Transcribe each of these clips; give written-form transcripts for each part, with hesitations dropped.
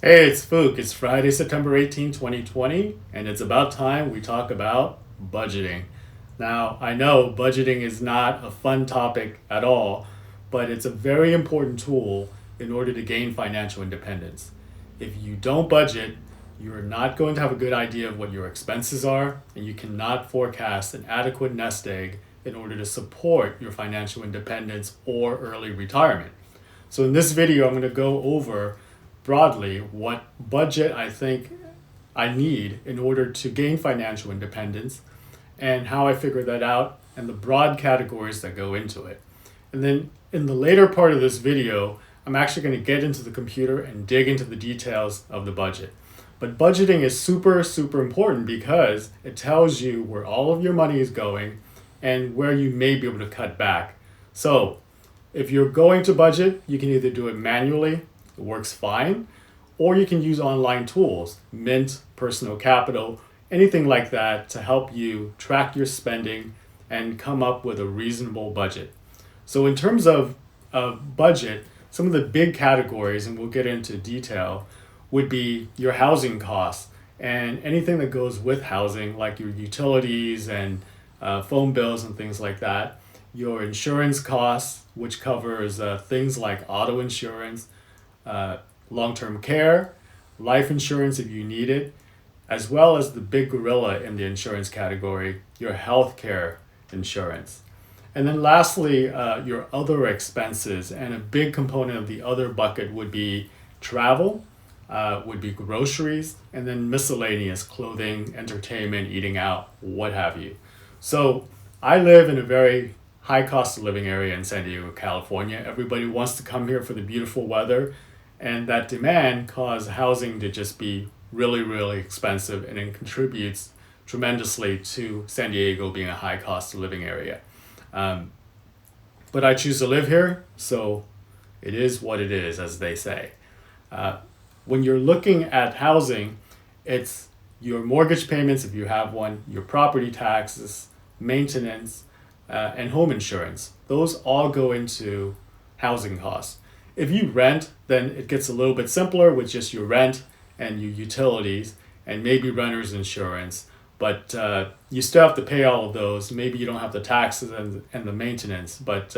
Hey, it's Fook. It's Friday, September 18th, 2020, and it's about time we talk about budgeting. Now, I know budgeting is not a fun topic at all, but it's a very important tool in order to gain financial independence. If you don't budget, you're not going to have a good idea of what your expenses are, and you cannot forecast an adequate nest egg in order to support your financial independence or early retirement. So, in this video, I'm going to go over broadly what budget I think I need in order to gain financial independence and how I figure that out and the broad categories that go into it. And then in the later part of this video, I'm actually going to get into the computer and dig into the details of the budget. But budgeting is super important because it tells you where all of your money is going and where you may be able to cut back. So if you're going to budget, you can either do it manually, it works fine, or you can use online tools, Mint, Personal Capital, anything like that to help you track your spending and come up with a reasonable budget. So in terms of budget, some of the big categories, and we'll get into detail, would be your housing costs and anything that goes with housing, like your utilities and phone bills and things like that. Your insurance costs, which covers things like auto insurance, long-term care, life insurance if you need it, as well as the big gorilla in the insurance category, your health care insurance. And then lastly, your other expenses, and a big component of the other bucket would be travel, would be groceries, and then miscellaneous clothing, entertainment, eating out, what have you. So I live in a very high cost of living area in San Diego, California. Everybody wants to come here for the beautiful weather, and that demand caused housing to just be really expensive, and it contributes tremendously to San Diego being a high cost of living area. But I choose to live here, so it is what it is, as they say. When you're looking at housing, it's your mortgage payments, if you have one, your property taxes, maintenance, and home insurance. Those all go into housing costs. If you rent, then it gets a little bit simpler with just your rent and your utilities and maybe renter's insurance. But you still have to pay all of those. Maybe you don't have the taxes and the maintenance, but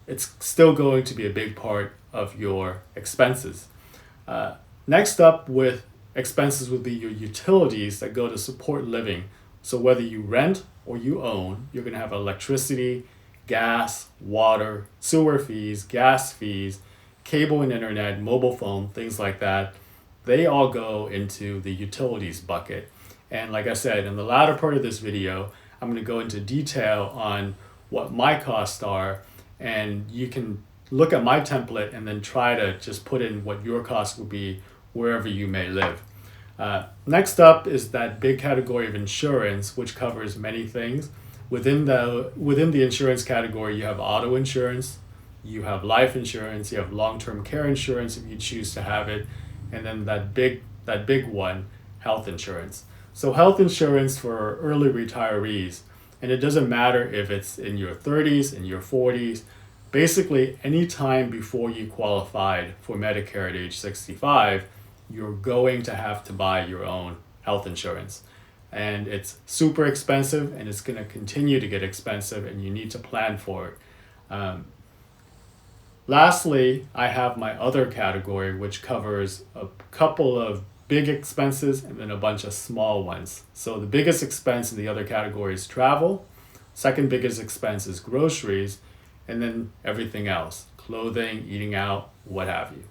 it's still going to be a big part of your expenses. Next up with expenses would be your utilities that go to support living. So whether you rent or you own, you're going to have electricity, gas, water, sewer fees, gas fees, cable and internet, mobile phone, things like that. They all go into the utilities bucket. And like I said, in the latter part of this video, I'm going to go into detail on what my costs are, and you can look at my template and then try to just put in what your costs will be wherever you may live. Next up is that big category of insurance, which covers many things. Within the insurance category, you have auto insurance, you have life insurance, you have long-term care insurance if you choose to have it, and then that big one, health insurance. So health insurance for early retirees, and it doesn't matter if it's in your 30s, in your 40s, basically any time before you qualified for Medicare at age 65, you're going to have to buy your own health insurance. And it's super expensive, and it's going to continue to get expensive, and you need to plan for it. Lastly, I have my other category, which covers a couple of big expenses and then a bunch of small ones. So the biggest expense in the other category is travel. Second biggest expense is groceries, and then everything else, clothing, eating out, what have you.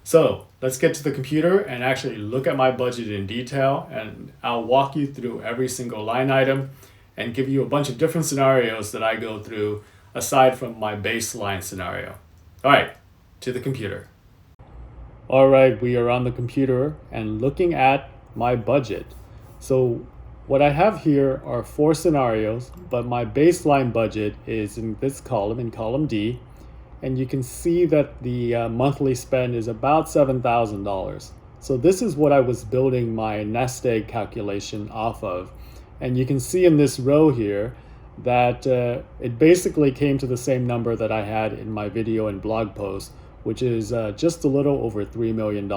So let's get to the computer and actually look at my budget in detail, and I'll walk you through every single line item and give you a bunch of different scenarios that I go through aside from my baseline scenario. All right, to the computer. All right, we are on the computer and looking at my budget. So what I have here are 4 scenarios, but my baseline budget is in this column, in column D, and you can see that the monthly spend is about $7,000. So this is what I was building my nest egg calculation off of. And you can see in this row here that it basically came to the same number that I had in my video and blog post, which is just a little over $3 million.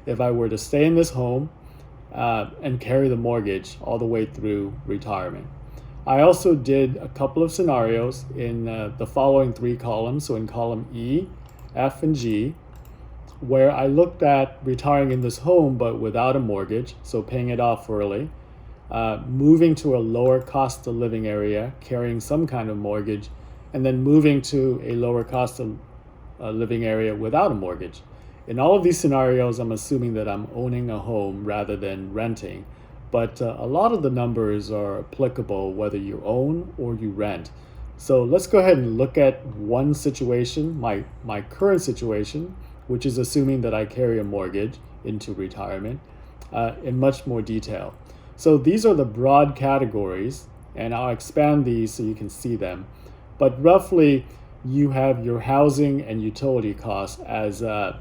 if I were to stay in this home and carry the mortgage all the way through retirement. I also did a couple of scenarios in the following 3 columns. So in column E, F, and G, where I looked at retiring in this home but without a mortgage, so paying it off early, moving to a lower cost of living area, carrying some kind of mortgage, and then moving to a lower cost of living area without a mortgage. In all of these scenarios, I'm assuming that I'm owning a home rather than renting, but a lot of the numbers are applicable whether you own or you rent. So let's go ahead and look at one situation, my current situation, which is assuming that I carry a mortgage into retirement, in much more detail. So these are the broad categories, and I'll expand these so you can see them. But roughly, you have your housing and utility costs as the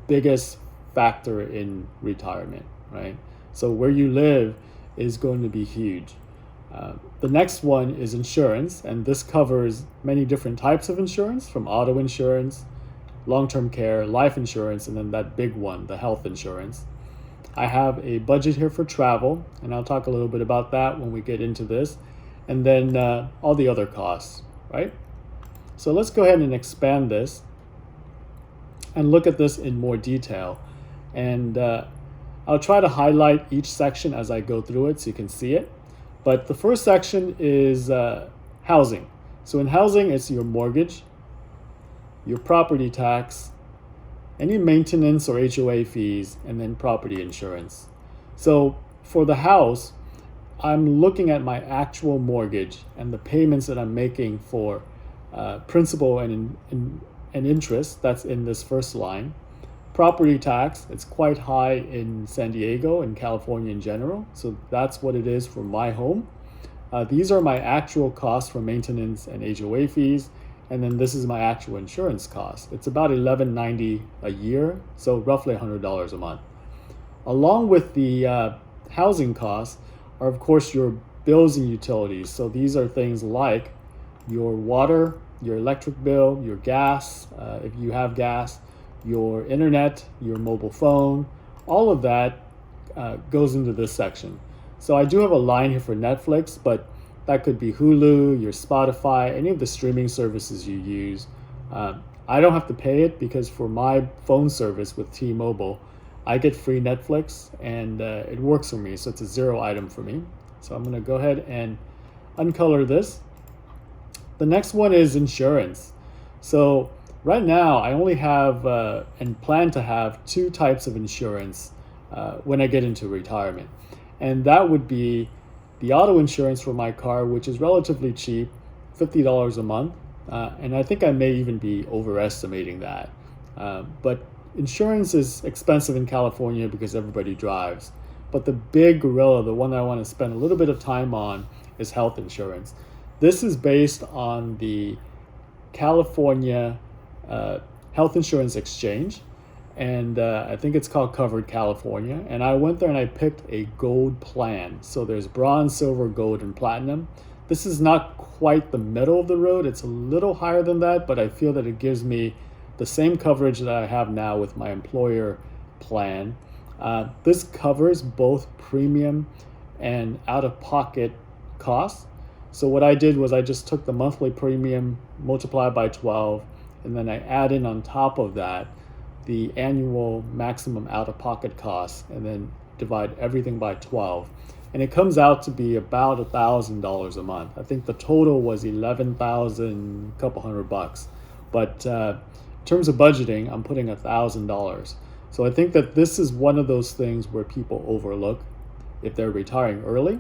biggest factor in retirement, right? So where you live is going to be huge. The next one is insurance, and this covers many different types of insurance, from auto insurance, long-term care, life insurance, and then that big one, the health insurance. I have a budget here for travel, and I'll talk a little bit about that when we get into this, and then all the other costs, right? So let's go ahead and expand this and look at this in more detail. And I'll try to highlight each section as I go through it so you can see it. But the first section is housing. So in housing, it's your mortgage, your property tax, any maintenance or HOA fees, and then property insurance. So for the house, I'm looking at my actual mortgage and the payments that I'm making for principal and interest. That's in this first line. Property tax, it's quite high in San Diego and California in general. So that's what it is for my home. These are my actual costs for maintenance and HOA fees. And then this is my actual insurance cost. It's about $11.90 a year, so roughly $100 a month. Along with the housing costs are, of course, your bills and utilities. So these are things like your water, your electric bill, your gas, if you have gas, your internet, your mobile phone, all of that goes into this section. So I do have a line here for Netflix, but that could be Hulu, your Spotify, any of the streaming services you use. I don't have to pay it because for my phone service with T-Mobile, I get free Netflix and it works for me. So it's a 0 item for me. So I'm gonna go ahead and uncolor this. The next one is insurance. So right now I only have and plan to have 2 types of insurance when I get into retirement. And that would be the auto insurance for my car, which is relatively cheap, $50 a month. And I think I may even be overestimating that. But insurance is expensive in California because everybody drives. But the big gorilla, the one that I want to spend a little bit of time on, is health insurance. This is based on the California Health Insurance Exchange. And I think it's called Covered California. And I went there and I picked a gold plan. So there's bronze, silver, gold, and platinum. This is not quite the middle of the road. It's a little higher than that, but I feel that it gives me the same coverage that I have now with my employer plan. This covers both premium and out-of-pocket costs. So what I did was I just took the monthly premium, multiplied by 12, and then I add in on top of that the annual maximum out-of-pocket costs, and then divide everything by 12. And it comes out to be about $1,000 a month. I think the total was 11,000, a couple $100. But in terms of budgeting, I'm putting $1,000. So I think that this is one of those things where people overlook if they're retiring early.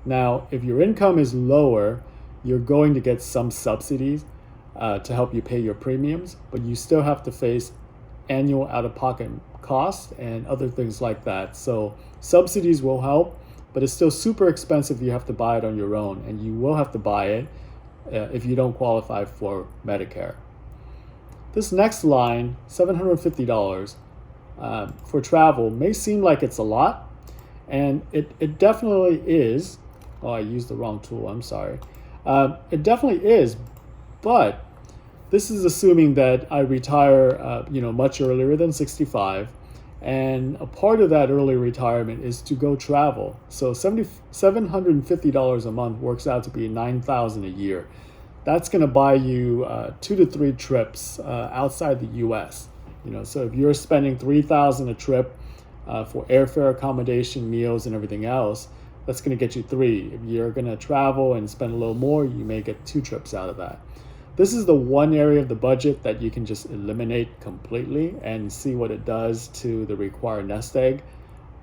Now, if your income is lower, you're going to get some subsidies to help you pay your premiums, but you still have to face annual out-of-pocket costs and other things like that. So subsidies will help, but it's still super expensive. You have to buy it on your own, and you will have to buy it if you don't qualify for Medicare. This next line, $750 for travel, may seem like it's a lot, and it definitely is. Oh, I used the wrong tool, I'm sorry. It definitely is, but this is assuming that I retire much earlier than 65, And a part of that early retirement is to go travel. So $750 a month works out to be $9,000 a year. That's going to buy you 2 to 3 trips outside the U.S. So if you're spending $3,000 a trip for airfare, accommodation, meals, and everything else, that's going to get you 3. If you're going to travel and spend a little more, you may get 2 trips out of that. This is the one area of the budget that you can just eliminate completely and see what it does to the required nest egg.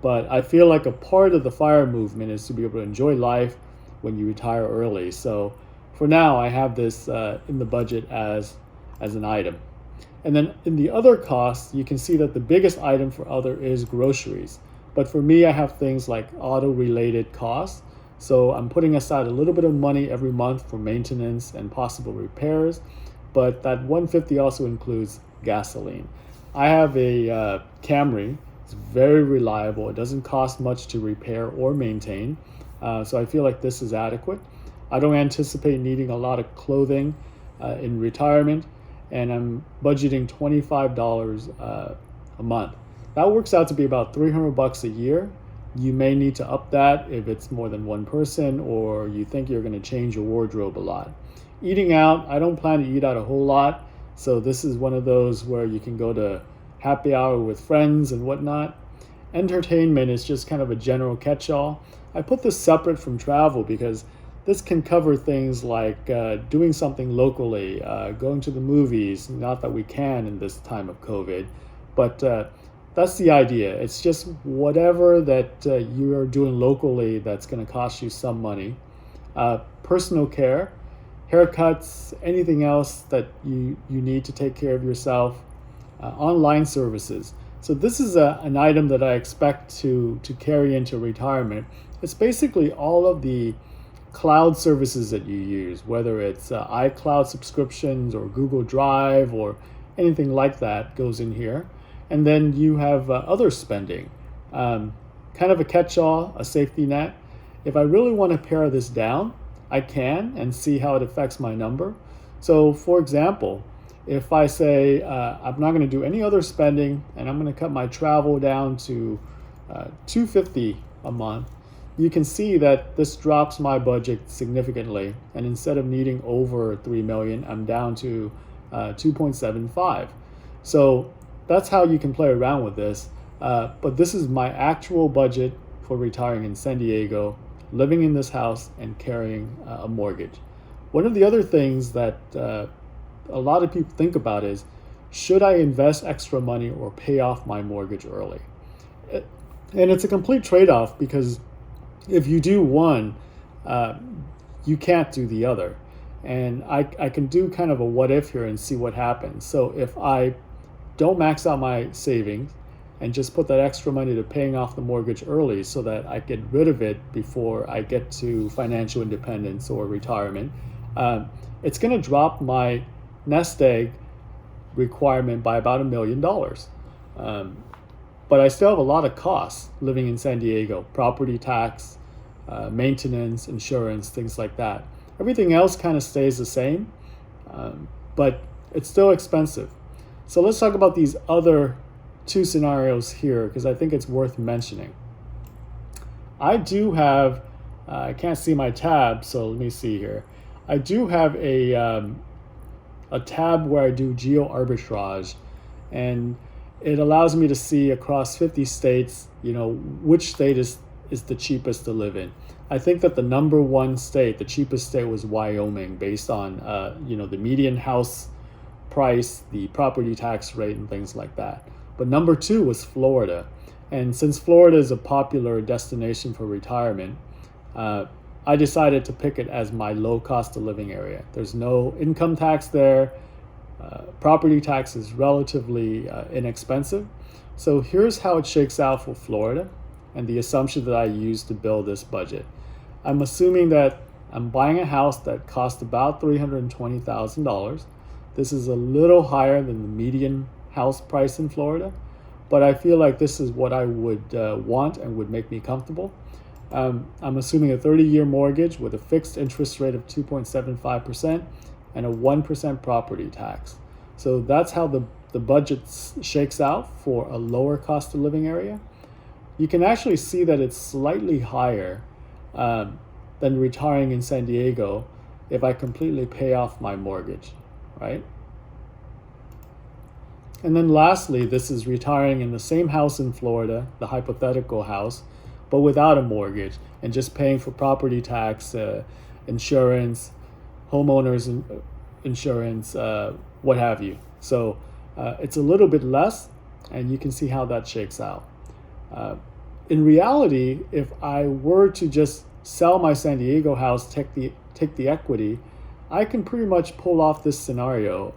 But I feel like a part of the FIRE movement is to be able to enjoy life when you retire early. So for now, I have this in the budget as an item. And then in the other costs, you can see that the biggest item for other is groceries. But for me, I have things like auto-related costs. So I'm putting aside a little bit of money every month for maintenance and possible repairs, but that $150 also includes gasoline. I have a Camry. It's very reliable. It doesn't cost much to repair or maintain, so I feel like this is adequate. I don't anticipate needing a lot of clothing in retirement, and I'm budgeting $25 a month. That works out to be about $300 a year. You may need to up that if it's more than one person or you think you're going to change your wardrobe a lot. Eating out, I don't plan to eat out a whole lot. So this is one of those where you can go to happy hour with friends and whatnot. Entertainment is just kind of a general catch-all. I put this separate from travel because this can cover things like doing something locally, going to the movies, not that we can in this time of COVID, but that's the idea. It's just whatever that you are doing locally that's going to cost you some money. Personal care, haircuts, anything else that you need to take care of yourself. Online services. So this is an item that I expect to carry into retirement. It's basically all of the cloud services that you use, whether it's iCloud subscriptions or Google Drive or anything like that goes in here. And then you have other spending, kind of a catch-all, a safety net. If I really want to pare this down, I can and see how it affects my number. So for example, if I say I'm not going to do any other spending and I'm going to cut my travel down to $250 a month, you can see that this drops my budget significantly. And instead of needing over $3 million, I'm down to 2.75. So that's how you can play around with this. But this is my actual budget for retiring in San Diego, living in this house, and carrying a mortgage. One of the other things that a lot of people think about is, should I invest extra money or pay off my mortgage early? And it's a complete trade-off because if you do one, you can't do the other. And I can do kind of a what if here and see what happens. So if I don't max out my savings and just put that extra money to paying off the mortgage early so that I get rid of it before I get to financial independence or retirement, it's going to drop my nest egg requirement by about $1 million. But I still have a lot of costs living in San Diego: property tax, maintenance, insurance, things like that. Everything else kind of stays the same, but it's still expensive. So let's talk about these other 2 scenarios here because I think it's worth mentioning. I do have, I can't see my tab, so let me see here. I do have a tab where I do geo arbitrage, and it allows me to see across 50 states, which state is the cheapest to live in. I think that the number one state, the cheapest state, was Wyoming, based on the median house price, the property tax rate, and things like that. But number 2 was Florida. And since Florida is a popular destination for retirement, I decided to pick it as my low cost of living area. There's no income tax there. Property tax is relatively inexpensive. So here's how it shakes out for Florida and the assumption that I used to build this budget. I'm assuming that I'm buying a house that cost about $320,000. This is a little higher than the median house price in Florida, but I feel like this is what I would want and would make me comfortable. I'm assuming a 30-year mortgage with a fixed interest rate of 2.75% and a 1% property tax. So that's how the the budget shakes out for a lower cost of living area, you can actually see that it's slightly higher than retiring in San Diego if I completely pay off my mortgage, right? And then lastly, this is retiring in the same house in Florida, the hypothetical house, but without a mortgage and just paying for property tax, insurance, homeowners insurance, what have you. So it's a little bit less, and you can see how that shakes out. In reality, if I were to just sell my San Diego house, take the equity, I can pretty much pull off this scenario,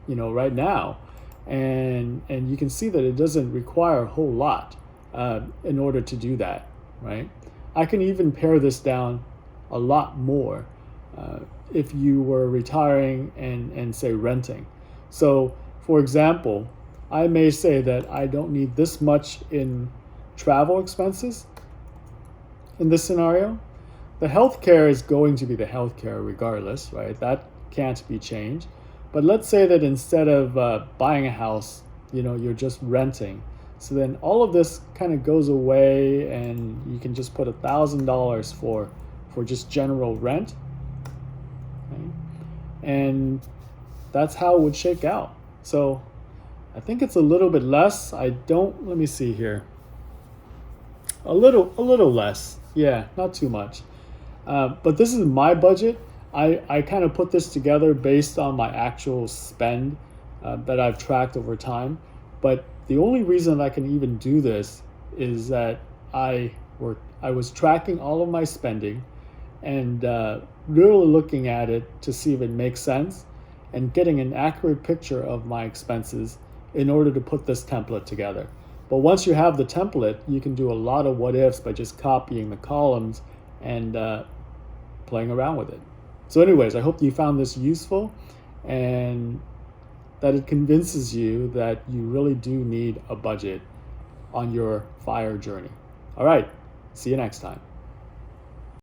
right now, and you can see that it doesn't require a whole lot in order to do that, right? I can even pare this down a lot more if you were retiring and say renting. So, for example, I may say that I don't need this much in travel expenses in this scenario. The healthcare is going to be the healthcare regardless, right? That can't be changed. But let's say that instead of buying a house, you're just renting. So then all of this kind of goes away, and you can just put $1,000 for just general rent. Okay? And that's how it would shake out. So I think it's a little bit less. Let me see here. A little less. Yeah, not too much. But this is my budget. I kind of put this together based on my actual spend that I've tracked over time. But the only reason I can even do this is that I was tracking all of my spending and really looking at it to see if it makes sense and getting an accurate picture of my expenses in order to put this template together. But once you have the template, you can do a lot of what ifs by just copying the columns and playing around with it. So anyways, I hope you found this useful and that it convinces you that you really do need a budget on your FIRE journey. All right, see you next time.